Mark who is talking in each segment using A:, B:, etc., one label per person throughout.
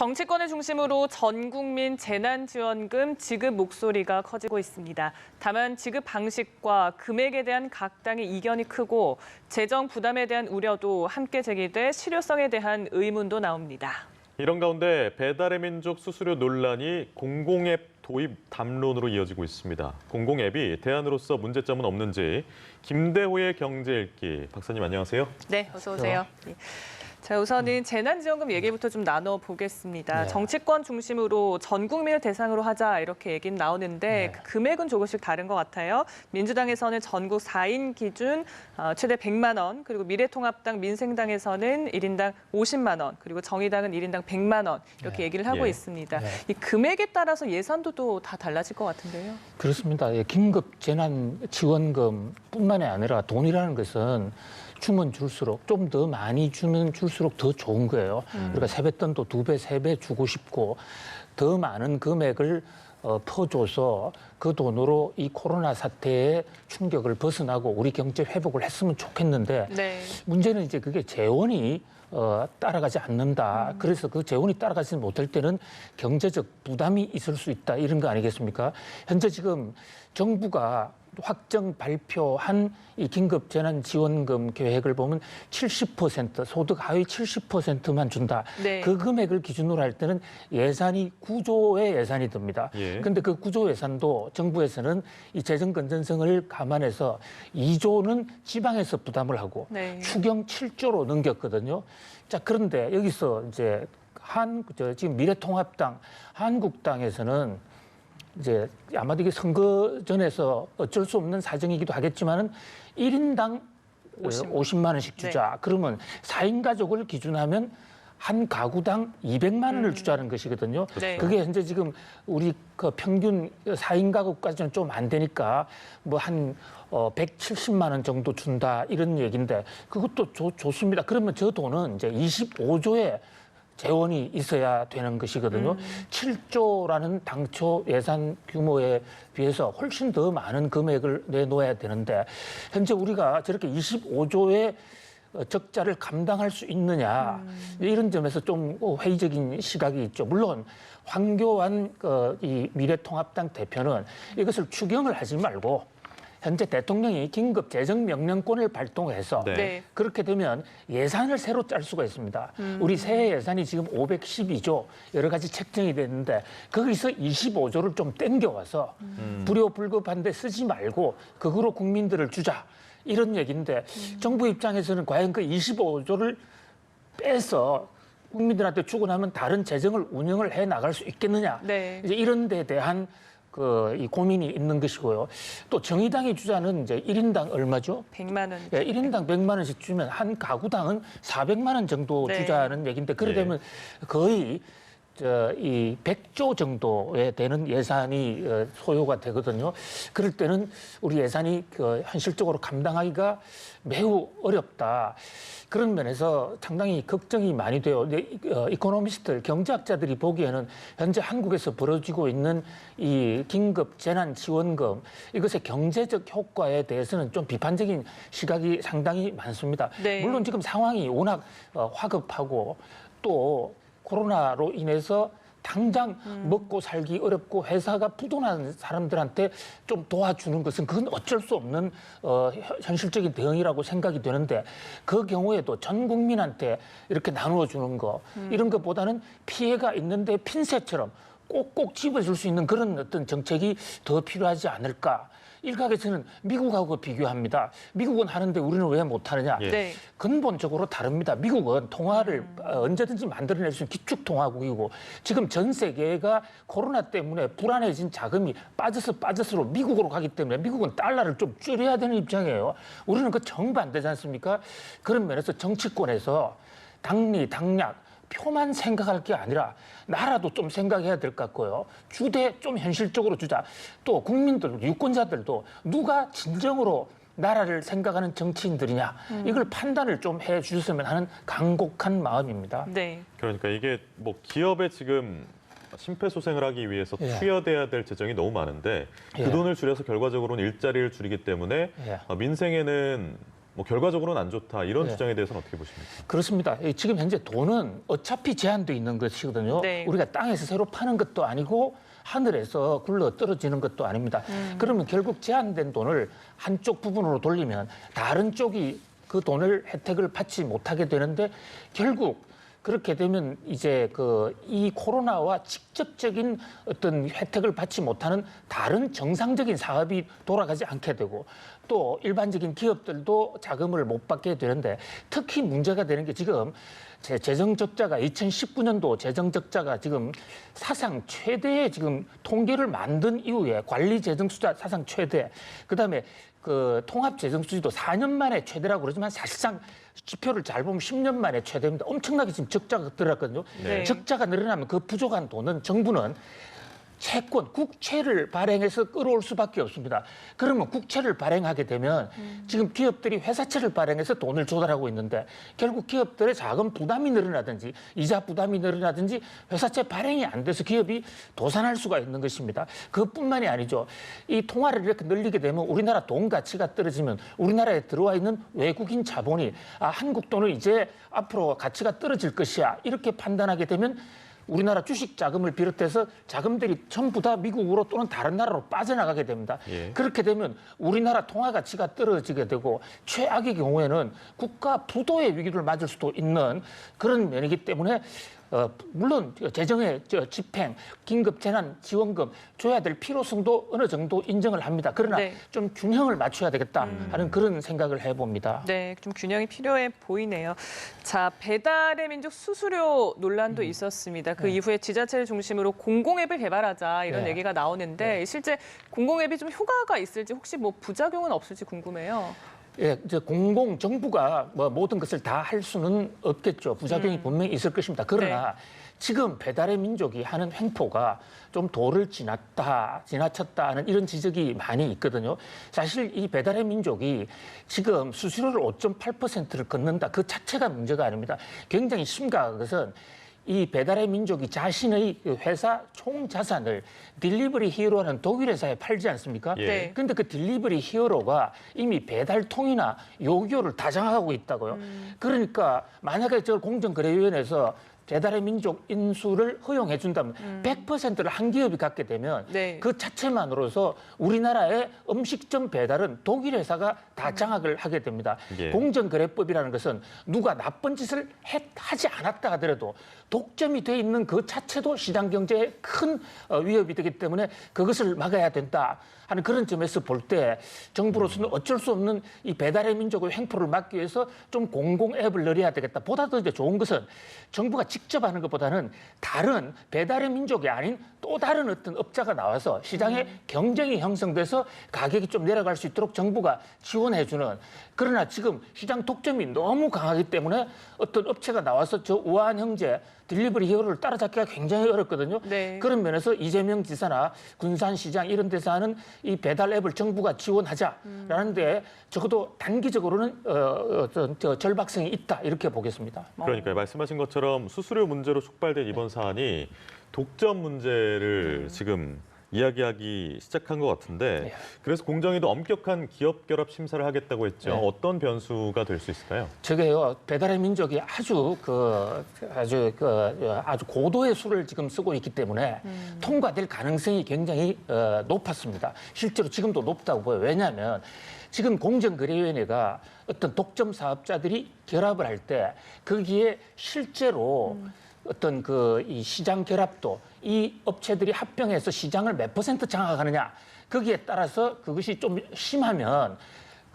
A: 정치권을 중심으로 전 국민 재난지원금 지급 목소리가 커지고 있습니다. 다만 지급 방식과 금액에 대한 각 당의 이견이 크고 재정 부담에 대한 우려도 함께 제기돼 실효성에 대한 의문도 나옵니다.
B: 이런 가운데 배달의 민족 수수료 논란이 공공앱 도입 담론으로 이어지고 있습니다. 공공앱이 대안으로서 문제점은 없는지 김대호의 경제읽기 박사님 안녕하세요.
A: 네, 어서 오세요. 자, 우선은 재난지원금 얘기부터 좀 나눠보겠습니다.
C: 네.
A: 정치권 중심으로 전 국민을 대상으로 하자 이렇게 얘기는 나오는데
C: 네.
A: 그 금액은 조금씩 다른 것 같아요. 민주당에서는 전국 4인 기준 최대 100만 원, 그리고 미래통합당, 민생당에서는 1인당 50만 원, 그리고 정의당은 1인당 100만 원 이렇게
C: 네.
A: 얘기를 하고
B: 예.
A: 있습니다.
C: 네.
A: 이 금액에 따라서 예산도 또 다 달라질 것 같은데요.
C: 그렇습니다. 긴급 재난 지원금뿐만이 아니라 돈이라는 것은 주면 줄수록 좀 더 많이 주면 줄수록 더 좋은 거예요. 그러니까 세뱃돈도 2배, 3배 주고 싶고 더 많은 금액을 퍼줘서 그 돈으로 이 코로나 사태의 충격을 벗어나고 우리 경제 회복을 했으면 좋겠는데
A: 네.
C: 문제는 이제 그게 재원이 따라가지 않는다. 그래서 그 재원이 따라가지 못할 때는 경제적 부담이 있을 수 있다. 이런 거 아니겠습니까? 현재 지금 정부가 확정 발표한 이 긴급 재난 지원금 계획을 보면 70% 소득 하위 70%만 준다.
A: 네.
C: 그 금액을 기준으로 할 때는 예산이 9조의 예산이 듭니다.
B: 예.
C: 근데 그 9조 예산도 정부에서는 이 재정 건전성을 감안해서 2조는 지방에서 부담을 하고
A: 네.
C: 추경 7조로 넘겼거든요. 자, 그런데 여기서 이제 지금 미래통합당, 한국당에서는 이제 아마도 이게 선거 전에서 어쩔 수 없는 사정이기도 하겠지만은 1인당 50만 원씩 주자. 그러면 4인 가족을 기준하면 한 가구당 200만 원을 주자는 것이거든요.
A: 네.
C: 그게 현재 지금 우리 그 평균 4인 가구까지는 좀 안 되니까 뭐 한 170만 원 정도 준다 이런 얘기인데 그것도 좋습니다. 그러면 저 돈은 이제 25조에 재원이 있어야 되는 것이거든요. 7조라는 당초 예산 규모에 비해서 훨씬 더 많은 금액을 내놓아야 되는데 현재 우리가 저렇게 25조의 적자를 감당할 수 있느냐 이런 점에서 좀 회의적인 시각이 있죠. 물론 황교안 이 미래통합당 대표는 이것을 추경을 하지 말고 현재 대통령이 긴급 재정명령권을 발동해서
B: 네.
C: 그렇게 되면 예산을 새로 짤 수가 있습니다. 우리 새해 예산이 지금 512조 여러 가지 책정이 됐는데 거기서 25조를 좀 땡겨와서 불효불급한데 쓰지 말고 그거로 국민들을 주자 이런 얘기인데 정부 입장에서는 과연 그 25조를 빼서 국민들한테 주고 나면 다른 재정을 운영을 해 나갈 수 있겠느냐
A: 네.
C: 이제 이런 데 대한 이 고민이 있는 것이고요. 또 정의당이 주자는 이제 1인당 얼마죠?
A: 100만 원.
C: 예, 1인당 100만 원씩 주면 한 가구당은 400만 원 정도
A: 네.
C: 주자는 얘기인데 그러려면 거의 이 100조 정도에 되는 예산이 소요가 되거든요. 그럴 때는 우리 예산이 현실적으로 감당하기가 매우 어렵다. 그런 면에서 상당히 걱정이 많이 돼요. 이코노미스트, 경제학자들이 보기에는 현재 한국에서 벌어지고 있는 이 긴급 재난 지원금 이것의 경제적 효과에 대해서는 좀 비판적인 시각이 상당히 많습니다.
A: 네.
C: 물론 지금 상황이 워낙 화급하고 또 코로나로 인해서 당장 먹고 살기 어렵고 회사가 부도난 사람들한테 좀 도와주는 것은 그건 어쩔 수 없는 현실적인 대응이라고 생각이 되는데 그 경우에도 전 국민한테 이렇게 나누어 주는 거 이런 것보다는 피해가 있는데 핀셋처럼 꼭꼭 집어줄 수 있는 그런 어떤 정책이 더 필요하지 않을까. 일각에서는 미국하고 비교합니다. 미국은 하는데 우리는 왜 못하느냐.
B: 예.
A: 네.
C: 근본적으로 다릅니다. 미국은 통화를 언제든지 만들어낼 수 있는 기축통화국이고 지금 전 세계가 코로나 때문에 불안해진 자금이 빠져서 미국으로 가기 때문에 미국은 달러를 좀 줄여야 되는 입장이에요. 우리는 그 정반대지 않습니까? 그런 면에서 정치권에서 당리, 당략, 표만 생각할 게 아니라 나라도 좀 생각해야 될 것 같고요. 주대 좀 현실적으로 주자. 또 국민들, 유권자들도 누가 진정으로 나라를 생각하는 정치인들이냐. 이걸 판단을 좀 해 주셨으면 하는 간곡한 마음입니다.
A: 네.
B: 그러니까 이게 뭐 기업에 지금 심폐소생을 하기 위해서
C: 예.
B: 투여돼야 될 재정이 너무 많은데
C: 예.
B: 그 돈을 줄여서 결과적으로는 일자리를 줄이기 때문에
C: 예.
B: 민생에는 뭐 결과적으로는 안 좋다 이런
C: 네.
B: 주장에 대해서는 어떻게 보십니까?
C: 그렇습니다. 지금 현재 돈은 어차피 제한돼 있는 것이거든요.
A: 네.
C: 우리가 땅에서 새로 파는 것도 아니고 하늘에서 굴러 떨어지는 것도 아닙니다. 그러면 결국 제한된 돈을 한쪽 부분으로 돌리면 다른 쪽이 그 돈을 혜택을 받지 못하게 되는데 결국 그렇게 되면 이제 이 코로나와 직접적인 어떤 혜택을 받지 못하는 다른 정상적인 사업이 돌아가지 않게 되고 또 일반적인 기업들도 자금을 못 받게 되는데 특히 문제가 되는 게 지금 재정 적자가 2019년도 재정 적자가 지금 사상 최대의 지금 통계를 만든 이후에 관리 재정 수자 사상 최대 그다음에 통합 재정 수지도 4년 만에 최대라고 그러지만 사실상 지표를 잘 보면 10년 만에 최대입니다. 엄청나게 지금 적자가 들어갔거든요.
A: 네.
C: 적자가 늘어나면 그 부족한 돈은 정부는 채권, 국채를 발행해서 끌어올 수밖에 없습니다. 그러면 국채를 발행하게 되면 지금 기업들이 회사채를 발행해서 돈을 조달하고 있는데 결국 기업들의 자금 부담이 늘어나든지 이자 부담이 늘어나든지 회사채 발행이 안 돼서 기업이 도산할 수가 있는 것입니다. 그것뿐만이 아니죠. 이 통화를 이렇게 늘리게 되면 우리나라 돈 가치가 떨어지면 우리나라에 들어와 있는 외국인 자본이 한국 돈은 이제 앞으로 가치가 떨어질 것이야 이렇게 판단하게 되면 우리나라 주식 자금을 비롯해서 자금들이 전부 다 미국으로 또는 다른 나라로 빠져나가게 됩니다.
B: 예.
C: 그렇게 되면 우리나라 통화 가치가 떨어지게 되고 최악의 경우에는 국가 부도의 위기를 맞을 수도 있는 그런 면이기 때문에 물론 재정의 집행, 긴급재난지원금 줘야 될 필요성도 어느 정도 인정을 합니다. 그러나
A: 네.
C: 좀 균형을 맞춰야 되겠다 하는 그런 생각을 해봅니다.
A: 네, 좀 균형이 필요해 보이네요. 자, 배달의 민족 수수료 논란도 있었습니다. 그 이후에 지자체를 중심으로 공공앱을 개발하자 이런
C: 네.
A: 얘기가 나오는데 실제 공공앱이 좀 효과가 있을지 혹시 뭐 부작용은 없을지 궁금해요.
C: 예, 이제 정부가 뭐 모든 것을 다 할 수는 없겠죠. 부작용이 분명히 있을 것입니다. 그러나 지금 배달의 민족이 하는 횡포가 좀 도를 지나쳤다 하는 이런 지적이 많이 있거든요. 사실 이 배달의 민족이 지금 수수료를 5.8%를 걷는다. 그 자체가 문제가 아닙니다. 굉장히 심각한 것은 이 배달의 민족이 자신의 회사 총 자산을 딜리버리 히어로라는 독일 회사에 팔지 않습니까?
A: 네.
C: 근데 그 딜리버리 히어로가 이미 배달통이나 요기요를 다 장악하고 있다고요. 그러니까 만약에 저 공정거래위원회에서 배달의 민족 인수를 허용해 준다면 100%를 한 기업이 갖게 되면
A: 네.
C: 그 자체만으로서 우리나라의 음식점 배달은 독일 회사가 다 장악을 하게 됩니다.
B: 예.
C: 공정거래법이라는 것은 누가 나쁜 짓을 하지 않았다 하더라도 독점이 돼 있는 그 자체도 시장 경제에 큰 위협이 되기 때문에 그것을 막아야 된다 하는 그런 점에서 볼 때 정부로서는 어쩔 수 없는 이 배달의 민족의 횡포를 막기 위해서 좀 공공 앱을 늘려야 되겠다. 보다 더 이제 좋은 것은 정부가 직접 하는 것보다는 다른 배달의 민족이 아닌 또 다른 어떤 업자가 나와서 시장에 경쟁이 형성돼서 가격이 좀 내려갈 수 있도록 정부가 지원해주는 그러나 지금 시장 독점이 너무 강하기 때문에 어떤 업체가 나와서 저 우아한 형제 딜리버리 히어로를 따라잡기가 굉장히 어렵거든요.
A: 네.
C: 그런 면에서 이재명 지사나 군산시장 이런 데서 하는 이 배달 앱을 정부가 지원하자라는데 적어도 단기적으로는 절박성이 있다 이렇게 보겠습니다.
B: 그러니까요. 말씀하신 것처럼 수수료 문제로 촉발된 이번 사안이 독점 문제를 지금 이야기하기 시작한 것 같은데
C: 네.
B: 그래서 공정위도 엄격한 기업 결합 심사를 하겠다고 했죠.
C: 네.
B: 어떤 변수가 될 수 있을까요?
C: 저게요 배달의 민족이 아주 고도의 수를 지금 쓰고 있기 때문에 통과될 가능성이 굉장히 높았습니다. 실제로 지금도 높다고 보여요. 왜냐하면 지금 공정거래위원회가 어떤 독점 사업자들이 결합을 할 때 거기에 실제로 어떤 이 시장 결합도 이 업체들이 합병해서 시장을 몇 % 장악하느냐 거기에 따라서 그것이 좀 심하면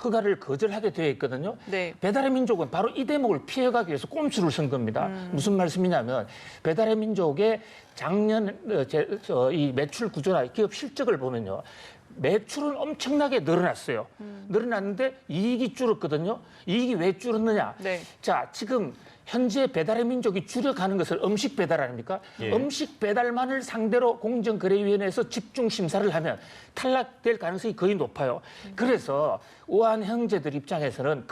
C: 허가를 거절하게 되어 있거든요.
A: 네.
C: 배달의 민족은 바로 이 대목을 피해가기 위해서 꼼수를 쓴 겁니다. 무슨 말씀이냐면 배달의 민족의 작년 이 매출 구조나 기업 실적을 보면요. 매출은 엄청나게 늘어났어요. 늘어났는데 이익이 줄었거든요. 이익이 왜 줄었느냐?
A: 네.
C: 자, 지금 현재 배달의 민족이 줄여가는 것을 음식 배달 아닙니까?
B: 예.
C: 음식 배달만을 상대로 공정거래위원회에서 집중 심사를 하면 탈락될 가능성이 거의 높아요. 그래서 우한 형제들 입장에서는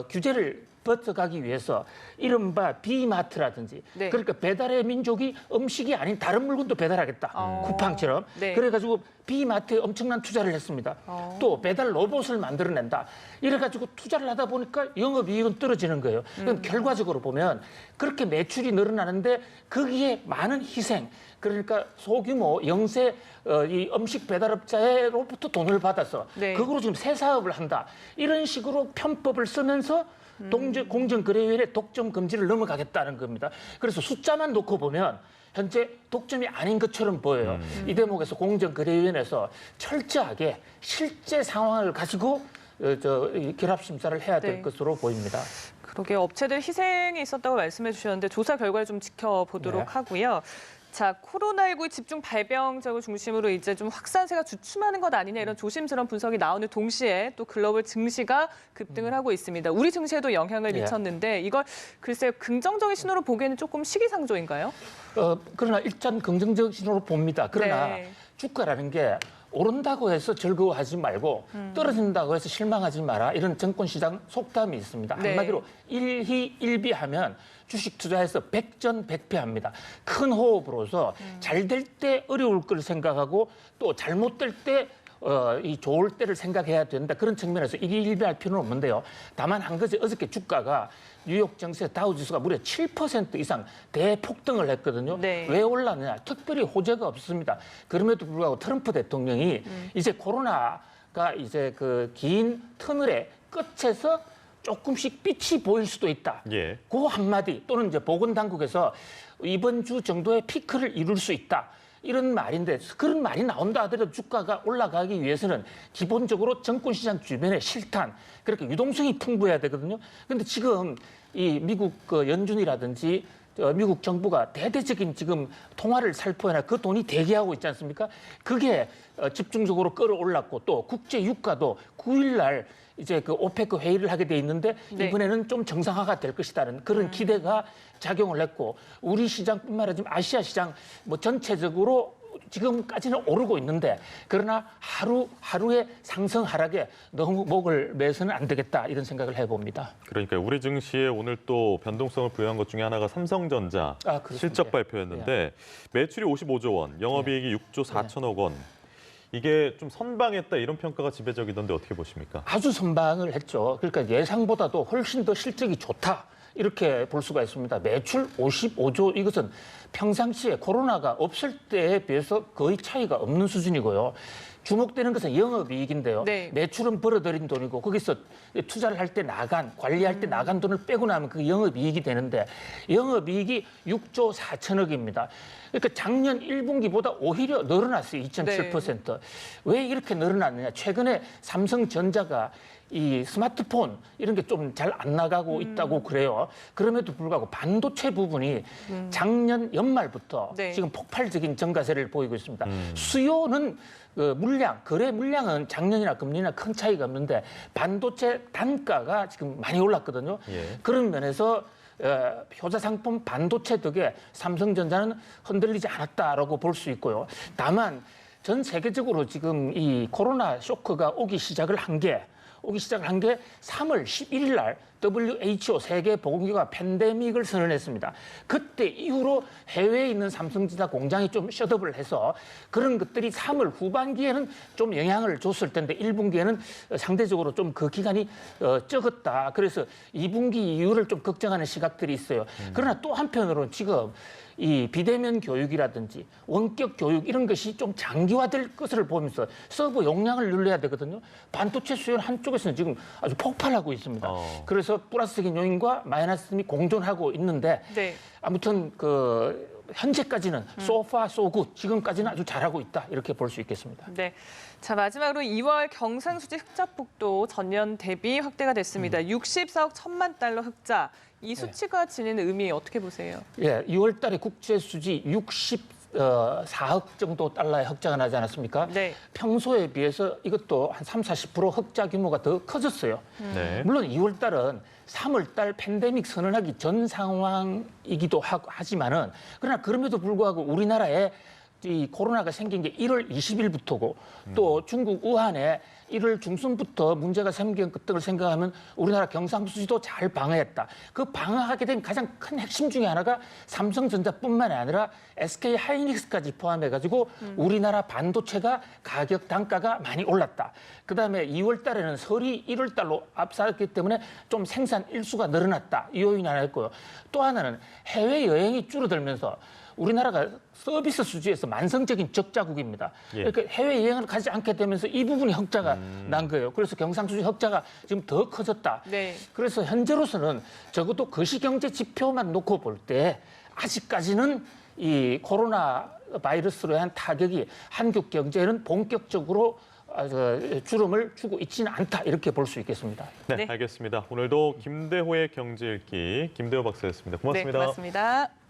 C: 규제를 버텨가기 위해서 이른바 비마트라든지
A: 네.
C: 그러니까 배달의 민족이 음식이 아닌 다른 물건도 배달하겠다. 쿠팡처럼.
A: 네.
C: 그래가지고 비마트에 엄청난 투자를 했습니다. 또 배달 로봇을 만들어낸다. 이래가지고 투자를 하다 보니까 영업이익은 떨어지는 거예요. 그럼 결과적으로 보면 그렇게 매출이 늘어나는데 거기에 많은 희생, 그러니까 소규모 영세 이 음식 배달업자로부터 돈을 받아서
A: 네.
C: 그거로 지금 새 사업을 한다. 이런 식으로 편법을 쓰면서 공정거래위원회 독점 금지를 넘어가겠다는 겁니다. 그래서 숫자만 놓고 보면 현재 독점이 아닌 것처럼 보여요. 이 대목에서 공정거래위원회에서 철저하게 실제 상황을 가지고 결합 심사를 해야 될
A: 네.
C: 것으로 보입니다.
A: 그러게 업체들 희생이 있었다고 말씀해 주셨는데 조사 결과를 좀 지켜보도록
C: 네.
A: 하고요. 자, 코로나19 집중 발병작을 중심으로 이제 좀 확산세가 주춤하는 것 아니냐 이런 조심스러운 분석이 나오는 동시에 또 글로벌 증시가 급등을 하고 있습니다. 우리 증시에도 영향을
C: 예.
A: 미쳤는데 이걸 글쎄요 긍정적인 신호로 보기에는 조금 시기상조인가요?
C: 그러나 일단 긍정적 신호로 봅니다. 그러나
A: 네.
C: 주가라는 게 오른다고 해서 즐거워하지 말고 떨어진다고 해서 실망하지 마라. 이런 증권시장 속담이 있습니다.
A: 네.
C: 한마디로 일희일비하면 주식 투자해서 백전백패합니다. 큰 호흡으로서 잘 될 때 어려울 걸 생각하고 또 잘못될 때 이 좋을 때를 생각해야 된다. 그런 측면에서 일희일비할 필요는 없는데요. 다만 한 가지 어저께 주가가 뉴욕 증시 다우지수가 무려 7% 이상 대폭등을 했거든요.
A: 네.
C: 왜 올랐느냐? 특별히 호재가 없습니다. 그럼에도 불구하고 트럼프 대통령이 이제 코로나가 이제 그 긴 터널의 끝에서 조금씩 빛이 보일 수도 있다.
B: 예.
C: 그 한마디 또는 이제 보건당국에서 이번 주 정도의 피크를 이룰 수 있다. 이런 말인데 그런 말이 나온다 하더라도 주가가 올라가기 위해서는 기본적으로 증권시장 주변의 실탄, 그러니까 유동성이 풍부해야 되거든요. 그런데 지금 이 미국 연준이라든지 미국 정부가 대대적인 지금 통화를 살포해놔 그 돈이 대기하고 있지 않습니까? 그게 집중적으로 끌어올랐고 또 국제 유가도 9일 날 이제 그 오페크 회의를 하게 돼 있는데
A: 네.
C: 이번에는 좀 정상화가 될 것이다는 그런 기대가 작용을 했고 우리 시장뿐만 아니라 지금 아시아 시장 뭐 전체적으로 지금까지는 오르고 있는데 그러나 하루의 상승 하락에 너무 목을 매서는 안 되겠다 이런 생각을 해봅니다.
B: 그러니까 우리 증시에 오늘 또 변동성을 부여한 것 중에 하나가 삼성전자
C: 그렇습니다.
B: 실적 발표였는데 매출이 55조 원, 영업이익이 6조 4천억 원. 이게 좀 선방했다 이런 평가가 지배적이던데 어떻게 보십니까?
C: 아주 선방을 했죠. 그러니까 예상보다도 훨씬 더 실적이 좋다. 이렇게 볼 수가 있습니다. 매출 55조 이것은 평상시에 코로나가 없을 때에 비해서 거의 차이가 없는 수준이고요. 주목되는 것은 영업이익인데요.
A: 네.
C: 매출은 벌어들인 돈이고 거기서 투자를 할 때 관리할 때 나간 돈을 빼고 나면 그게 영업이익이 되는데 영업이익이 6조 4천억입니다. 그러니까 작년 1분기보다 오히려 늘어났어요. 2.7%. 왜 이렇게 늘어났느냐. 최근에 삼성전자가 이 스마트폰 이런 게 좀 잘 안 나가고 있다고 그래요. 그럼에도 불구하고 반도체 부분이 작년 연말부터
A: 네.
C: 지금 폭발적인 증가세를 보이고 있습니다. 수요는 거래 물량은 작년이나 금년이나 큰 차이가 없는데 반도체 단가가 지금 많이 올랐거든요.
B: 예.
C: 그런 면에서 효자 상품 반도체 덕에 삼성전자는 흔들리지 않았다라고 볼 수 있고요. 다만 전 세계적으로 지금 이 코로나 쇼크가 오기 시작을 한 게 3월 11일 날 WHO 세계보건기구가 팬데믹을 선언했습니다. 그때 이후로 해외에 있는 삼성전자 공장이 좀 셧업을 해서 그런 것들이 3월 후반기에는 좀 영향을 줬을 텐데 1분기에는 상대적으로 좀 그 기간이 적었다. 그래서 2분기 이후를 좀 걱정하는 시각들이 있어요. 그러나 또 한편으로는 지금 이 비대면 교육이라든지 원격 교육 이런 것이 좀 장기화될 것을 보면서 서버 용량을 늘려야 되거든요. 반도체 수요는 한쪽에서는 지금 아주 폭발하고 있습니다. 그래서 플러스적인 요인과 마이너스점이 공존하고 있는데
A: 네.
C: 아무튼 현재까지는 so far so good 지금까지는 아주 잘하고 있다 이렇게 볼 수 있겠습니다.
A: 네. 자, 마지막으로 2월 경상수지 흑자폭도 전년 대비 확대가 됐습니다. 64억 1천만 달러 흑자. 이 수치가 지니는 의미 어떻게 보세요?
C: 예, 6월 달에 국제 수지 64억 정도 달러의 흑자가 나지 않았습니까?
A: 네.
C: 평소에 비해서 이것도 한 30-40% 흑자 규모가 더 커졌어요.
B: 네.
C: 물론 2월 달은 3월 달 팬데믹 선언하기 전 상황이기도 하지만은 그러나 그럼에도 불구하고 우리나라의 이 코로나가 생긴 게 1월 20일부터고 또 중국 우한에 1월 중순부터 문제가 생긴 것들을 생각하면 우리나라 경상수지도 잘 방어했다. 그 방어하게 된 가장 큰 핵심 중에 하나가 삼성전자뿐만 아니라 SK 하이닉스까지 포함해가지고 우리나라 반도체가 가격 단가가 많이 올랐다. 그다음에 2월 달에는 설이 1월 달로 앞서기 때문에 좀 생산 일수가 늘어났다. 이 요인이 하나 있고요. 또 하나는 해외 여행이 줄어들면서 우리나라가 서비스 수지에서 만성적인 적자국입니다.
B: 예.
C: 그러니까 해외 여행을 가지 않게 되면서 이 부분이 흑자가 난 거예요. 그래서 경상수지 흑자가 지금 더 커졌다.
A: 네.
C: 그래서 현재로서는 적어도 거시경제 지표만 놓고 볼 때 아직까지는 이 코로나 바이러스로 한 타격이 한국 경제는 본격적으로 주름을 주고 있지는 않다 이렇게 볼 수 있겠습니다.
B: 네,
A: 네.
B: 알겠습니다. 오늘도 김대호의 경제 읽기 김대호 박사였습니다. 고맙습니다.
A: 네, 고맙습니다.